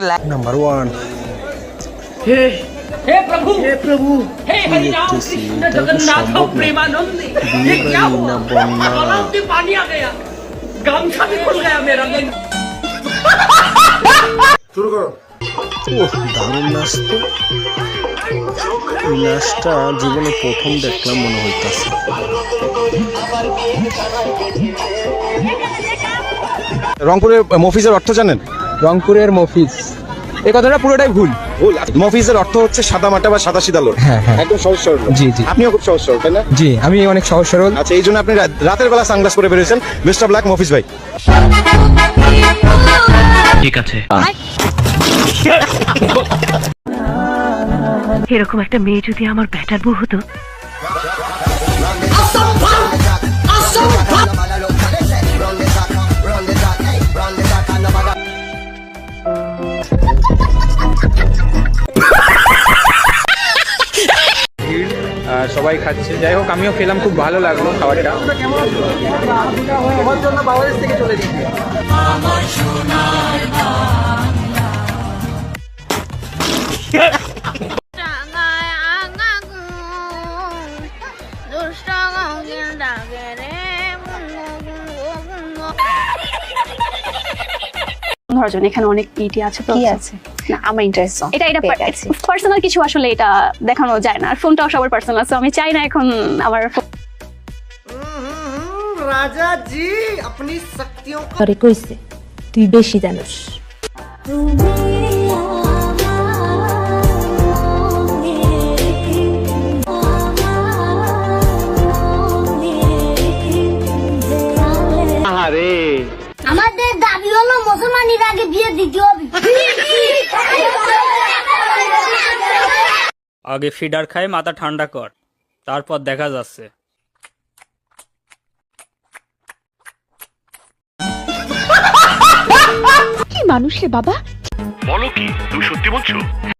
Number 1 हे हे प्रभु हे हरि राम कृष्ण जगन्नाथ प्रेमानंद ये क्या हुआ तालाब में पानी आ गया गामछा भी खुल गया मेरा শুরু করো। ওহ দারুণ নাচ তো। নাচটা জীবনে প্রথম দেখলাম মনে হইতাছে। রংপুরের মফিজের অর্থ জানেন? রংপুরের মফিজ, এই কথাটা পুরোটাই ভুল। ভুল। মফিজের অর্থ হচ্ছে সাদা মাটা বা সাদা সিধা লোক। হ্যাঁ, হ্যাঁ। একদম সহজ সরল লোক। জি, জি। আপনিও খুব সহজ সরল, তাই না? জি, আমি অনেক সহজ সরল। আচ্ছা, এই জন্য আপনি রাতের বেলা সানগ্লাস পরে বেরিয়েছেন। বেস্ট অফ লাক মফিজ ভাই। ঠিক আছে এরকম একটা মেয়ে যদি আমার ব্যাটার বউ হতো। সবাই খাচ্ছে, যাই হোক আমিও খেলাম, খুব ভালো লাগলো খাবারটা। ধরজন এখানে অনেক ইটি আছে তো কি আছে না আমার ইন্টারেস্ট এটা পার্সোনাল কিছু, আসলে এটা দেখানো যায় না, আর ফোনটাও সবার পার্সোনাল আছে, আমি চাই না এখন আমার রাজা জি अपनी शक्तियों को আরে কইছে তুই বেশি জানোস। আমাদের দাবি হলো মুসলমানের আগে বিয়ে দিতে হবে। আগে ফিডার খায় মাথা ঠান্ডা কর, তারপর দেখা যাচ্ছে। কি মানুষ রে বাবা। বলো কি, তুমি সত্যি বলছো?